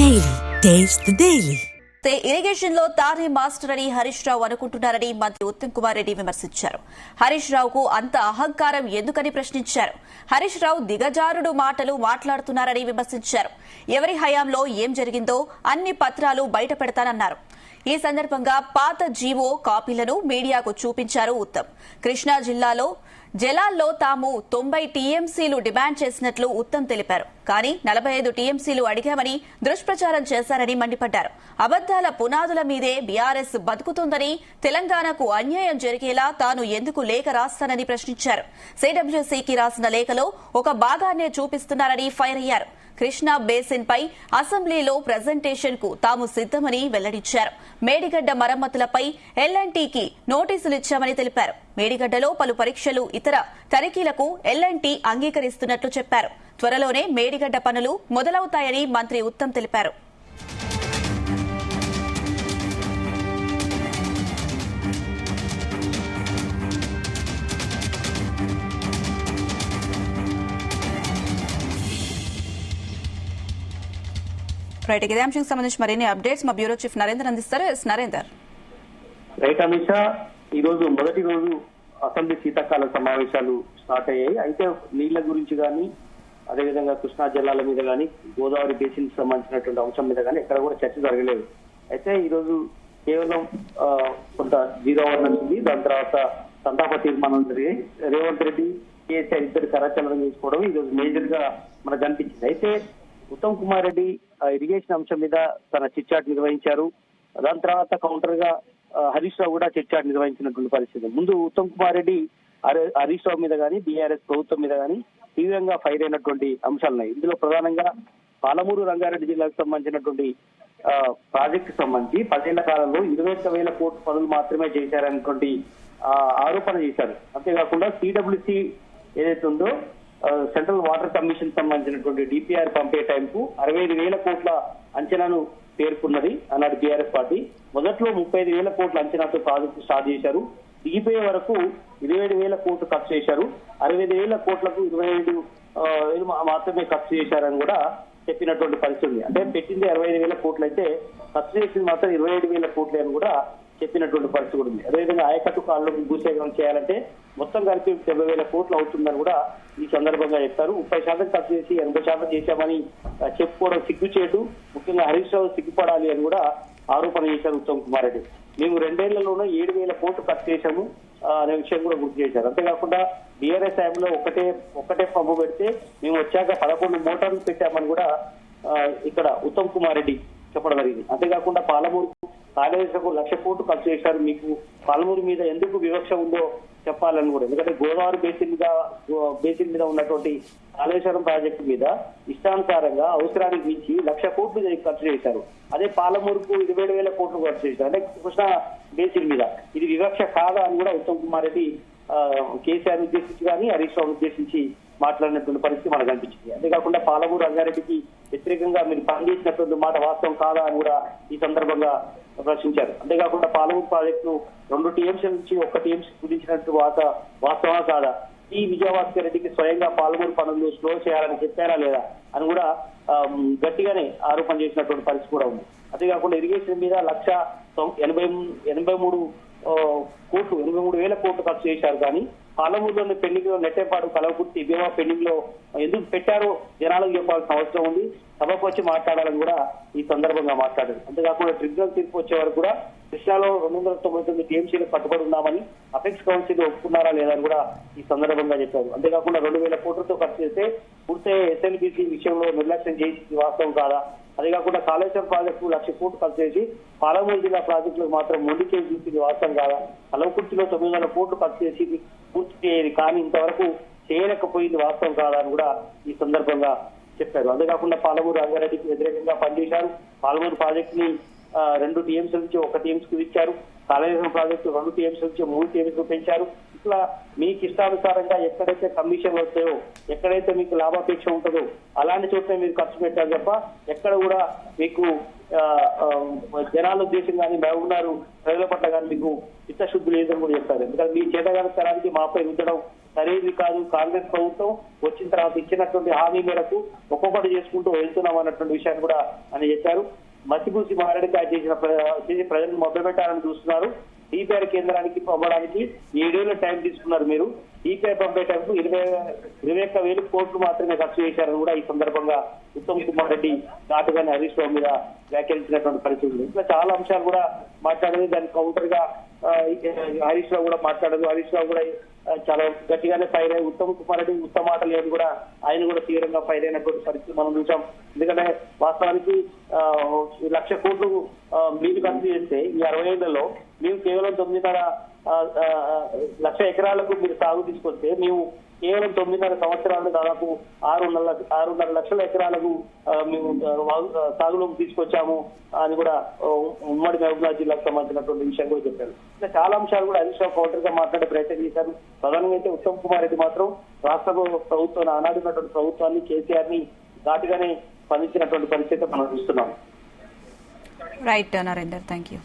Daily. Taste the Daily. Irrigation లో తానే master అని హరీష్ రావు అనుకుంటున్నారని మంత్రి ఉత్తమ్ కుమార్ రెడ్డి విమర్శించారు. హరీష్ రావుకు అంత అహంకారం ఎందుకని ప్రశ్నించారు. హరీష్ రావు దిగజారుడు మాటలు మాట్లాడుతున్నారని విమర్శించారు. ఎవరి హయాంలో ఏం జరిగిందో అన్ని పత్రాలు బయట పెడతానన్నారు. ఈ సందర్భంగా పాత జీవో కాపీలను మీడియాకు చూపించారు ఉత్తమ్. కృష్ణా జిల్లాలో జలాల్లో తాము 90 టీఎంసీలు డిమాండ్ చేసినట్లు ఉత్తమ్ తెలిపారు. కానీ 45 టీఎంసీలు అడిగామని దుష్ప్రచారం చేశారని మండిపడ్డారు. అబద్దాల పునాదుల మీదే బీఆర్ఎస్ బతుకుతుందని, తెలంగాణకు అన్యాయం జరిగేలా తాను ఎందుకు లేఖ రాస్తానని ప్రశ్నించారు. సిడబ్ల్యూసీకి రాసిన లేఖలో ఒక భాగాన్నే చూపిస్తున్నారని ఫైర్ అయ్యారు. కృష్ణా బేసిన్ పై అసెంబ్లీలో ప్రజెంటేషన్ కు తాము సిద్దమని వెల్లడించారు. మేడిగడ్డ మరమ్మతులపై ఎల్ఎన్టీకి నోటీసులిచ్చామని తెలిపారు. మేడిగడ్డలో పలు పరీక్షలు, ఇతర తనిఖీలకు ఎల్ఎన్టీ అంగీకరిస్తున్నట్లు చెప్పారు. త్వరలోనే మేడిగడ్డ పనులు మొదలవుతాయని మంత్రి ఉత్తమ్ తెలిపారు. రైట్, ఇదే అంశానికి సంబంధించి మరిన్ని అప్డేట్స్ మా బ్యూరో చీఫ్ నరేందర్ అందిస్తారు. నరేందర్. రైట్ అమిత్ షా, ఈ రోజు మొదటి రోజు అసెంబ్లీ శీతాకాల సమావేశాలు స్టార్ట్ అయ్యాయి. అయితే నీళ్ల గురించి కానీ, అదేవిధంగా కృష్ణా జలాల మీద కానీ, గోదావరి బేసిన్ కి సంబంధించినటువంటి అంశం మీద కానీ ఎక్కడ కూడా చర్చ జరగలేదు. అయితే ఈ రోజు కేవలం కొంత జీరో అవర్ ఉంది. దాని తర్వాత సంతాప తీర్మానం జరిగి రేవంత్ రెడ్డి, కేసీఆర్ ఇద్దరు కరాచలనం చేసుకోవడం ఈ రోజు మేజర్ గా మనకు కనిపించింది. అయితే ఉత్తమ్ కుమార్ రెడ్డి ఇరిగేషన్ అంశం మీద తన చిట్చాట్ నిర్వహించారు. దాని తర్వాత కౌంటర్ గా హరీష్ రావు కూడా చిట్చాట్ నిర్వహించినటువంటి పరిస్థితి. ముందు ఉత్తమ్ కుమార్ రెడ్డి హరీష్ రావు మీద కానీ, బీఆర్ఎస్ ప్రభుత్వం మీద కానీ తీవ్రంగా ఫైర్ అయినటువంటి అంశాలున్నాయి. ఇందులో ప్రధానంగా పాలమూరు రంగారెడ్డి జిల్లాకు సంబంధించినటువంటి ప్రాజెక్టు సంబంధించి 10 ఏళ్ల కాలంలో 21,000 కోట్ల పనులు మాత్రమే చేశారనేటువంటి ఆరోపణ చేశారు. అంతేకాకుండా సిడబ్ల్యూసి ఏదైతే ఉందో సెంట్రల్ వాటర్ కమిషన్ సంబంధించినటువంటి డిపిఆర్ పంపే టైంకు 65,000 కోట్ల అంచనాను పేర్కొన్నది అన్నాడు బీఆర్ఎస్ పార్టీ. మొదట్లో 35,000 కోట్ల అంచనాతో ప్రాజెక్టు స్టార్ట్ చేశారు. దిగిపోయే వరకు 27,000 కోట్లు ఖర్చు చేశారు. 65,000 కోట్లకు 25,000 మాత్రమే ఖర్చు చేశారని కూడా చెప్పినటువంటి పరిస్థితి ఉంది. అంటే పెట్టింది 65,000 కోట్లు అయితే ఖర్చు చేసింది మాత్రం 27,000 కోట్లే అని కూడా చెప్పినటువంటి పరిస్థితి కూడా ఉంది. అదేవిధంగా ఆయకట్టు కాళ్ళకు భూసేకరణ చేయాలంటే మొత్తం కలిపి 70,000 కోట్లు అవుతుందని కూడా ఈ సందర్భంగా చెప్పారు. 30% ఖర్చు చేసి 80% చేశామని చెప్పుకోవడం సిగ్గుచేటు. ముఖ్యంగా హరీష్ రావు సిగ్గుపడాలి అని కూడా ఆరోపణ చేశారు ఉత్తమ్ కుమార్ రెడ్డి. మేము 2 ఏళ్లలోనే 7,000 కోట్లు ఖర్చు చేశాము అనే విషయం కూడా గుర్తు చేశారు. అంతేకాకుండా బీఆర్ఎస్ టైంలో ఒకటే పంపు పెడితే మేము వచ్చాక 11 మోటార్లు పెట్టామని కూడా ఇక్కడ ఉత్తమ్ కుమార్ రెడ్డి చెప్పడం జరిగింది. అంతేకాకుండా పాలమూరు కాళేశ్వరకు 1,00,000 కోట్లు ఖర్చు చేశారు. మీకు పాలమూరు మీద ఎందుకు వివక్ష ఉందో చెప్పాలని కూడా, ఎందుకంటే గోదావరి బేసిన్ మీద ఉన్నటువంటి కాళేశ్వరం ప్రాజెక్టు మీద ఇష్టానుసారంగా అవసరానికి మించి 1,00,000 కోట్లు ఖర్చు చేశారు. అదే పాలమూరుకు 27,000 కోట్లు ఖర్చు చేశారు. అంటే కృష్ణా బేసిన్ మీద ఇది వివక్ష కాదా అని కూడా ఉత్తమ్ కుమార్ రెడ్డి కేసీఆర్ ఉద్దేశించి కానీ, హరీష్ రావు ఉద్దేశించి మాట్లాడినటువంటి పరిస్థితి మనకు కనిపించింది. అంతేకాకుండా పాలమూరు రంగారెడ్డికి వ్యతిరేకంగా మీరు పనిచేసినటువంటి మాట వాస్తవం కాదా అని కూడా ఈ సందర్భంగా ప్రశ్నించారు. అంతేకాకుండా పాలమూరు ప్రాజెక్టును 2 టీఎంసీ నుంచి 1 టీఎంసీ కుదించినట్టు వాస్తవా కాదా, ఈ విజయభాస్కర్ రెడ్డికి స్వయంగా పాలమూరు పనులు స్లో చేయాలని చెప్పారా లేదా అని కూడా గట్టిగానే ఆరోపణ చేసినటువంటి పరిస్థితి కూడా ఉంది. అంతేకాకుండా ఇరిగేషన్ మీద 1,83,000 కోట్లు ఖర్చు చేశారు. కానీ పాలమూరులోని పెండింగ్ లో నెట్టేపాడు, కలవకుర్తి, బీమా పెండింగ్ లో ఎందుకు పెట్టారో జనాలకు చెప్పాల్సిన అవసరం ఉంది. సభకు వచ్చి మాట్లాడాలని కూడా ఈ సందర్భంగా మాట్లాడారు. అంతేకాకుండా ట్రిబ్యునల్ తీర్పు వచ్చే వరకు కూడా కృష్ణాలో 299 టీఎంసీలు కట్టుబడి ఉన్నామని అపెక్స్ కౌన్సిల్ ఒప్పుకున్నారా లేదా అని కూడా ఈ సందర్భంగా చెప్పారు. అంతేకాకుండా 2,000 కోట్లతో ఖర్చు చేస్తే పూర్తి ఎస్ఎల్బీసీ విషయంలో నిర్లక్ష్యం చేసి వాస్తవం కాదా, అదేకాకుండా కాళేశ్వరం ప్రాజెక్టు 1,00,000 కోట్లు ఖర్చు చేసి పాలమూరు జిల్లా ప్రాజెక్టులకు మాత్రం మొండి చేసి చూసింది వాస్తవం కాదా, కలవకుర్తిలో 900 కోట్లు ఖర్చు చేసి పూర్తి చేయదు కానీ ఇంతవరకు చేయలేకపోయింది వాస్తవం కాదా అని కూడా ఈ సందర్భంగా చెప్పారు. అంతేకాకుండా పాలమూరు రంగారెడ్డికి వ్యతిరేకంగా పనిచేశారు. పాలమూరు ప్రాజెక్టు ని 2 టీఎంసీ నుంచి 1 టీఎంసీకి ఇచ్చారు. కాళేశ్వరం ప్రాజెక్టు 2 టీఎంసీ నుంచి 3 టీఎంసీకి పెంచారు. ఇట్లా మీకు ఇష్టానుసారంగా ఎక్కడైతే కమిషన్లు వస్తాయో, ఎక్కడైతే మీకు లాభాపేక్ష ఉంటుందో అలాంటి చోట్ల మీరు ఖర్చు పెట్టారు తప్ప ఎక్కడ కూడా మీకు జనాల ఉద్దేశం కానీ, మహబూబ్నగర్ ప్రజల పట్ల కానీ మీకు చిత్తశుద్ధి లేదని కూడా చెప్తారు. ఎందుకంటే మీ చేతగాని తరానికి మాపై రుద్దడం సరైనది కాదు. కాంగ్రెస్ ప్రభుత్వం వచ్చిన తర్వాత ఇచ్చినటువంటి హామీ మేరకు ఒక్కొక్కటి చేసుకుంటూ వెళ్తున్నాం అన్నటువంటి విషయాన్ని కూడా ఆయన చెప్పారు. మసిపూసి మారడికాయ చేసి ప్రజలను మొదలుపెట్టాలని చూస్తున్నారు. డిపిఆర్ కేంద్రానికి పంపడానికి 7 ఏళ్ల టైం తీసుకున్నారు. మీరు డిపిఆర్ పంపే టైంకు 21,000 కోట్లు మాత్రమే ఖర్చు చేశారని కూడా ఈ సందర్భంగా ఉత్తమ్ కుమార్ రెడ్డి ఘాటుగానే హరీష్ రావు మీద వ్యాఖ్యానించినటువంటి పరిస్థితి ఉంది. ఇట్లా చాలా అంశాలు కూడా మాట్లాడేది. దానికి కౌంటర్ గా హరీష్ రావు కూడా మాట్లాడదు. హరీష్ రావు కూడా చాలా గట్టిగానే ఫైర్ అయ్యి ఉత్తమ్ కుమార్ రెడ్డి ఉత్తమ మాటలు ఏమి కూడా ఆయన కూడా తీవ్రంగా ఫైర్ అయినటువంటి పరిస్థితి మనం చూసాం. ఎందుకంటే వాస్తవానికి 1,00,000 కోట్లు మీరు ఖర్చు చేస్తే ఈ 60 ఏళ్లలో మేము కేవలం 9.5 లక్ష ఎకరాలకు మీరు సాగు తీసుకొస్తే మేము కేవలం 9.5 సంవత్సరాలు దాదాపు 6.5 లక్షల ఎకరాలకు మేము సాగులోకి తీసుకొచ్చాము అని కూడా ఉమ్మడి మహబూబాబాద్ జిల్లాకు సంబంధించినటువంటి విషయం కూడా చెప్పారు. ఇంకా చాలా అంశాలు కూడా హరీష్ రావు కౌంటర్ గా మాట్లాడే ప్రయత్నం చేశారు. ప్రధానంగా అయితే ఉత్తమ్ కుమార్ రెడ్డి మాత్రం రాష్ట్ర ప్రభుత్వం ఆనాడున్నటువంటి ప్రభుత్వాన్ని కేసీఆర్ ని ఘాటుగానే స్పందించినటువంటి పరిస్థితి మనం చూస్తున్నాం. Right Narender, thank you.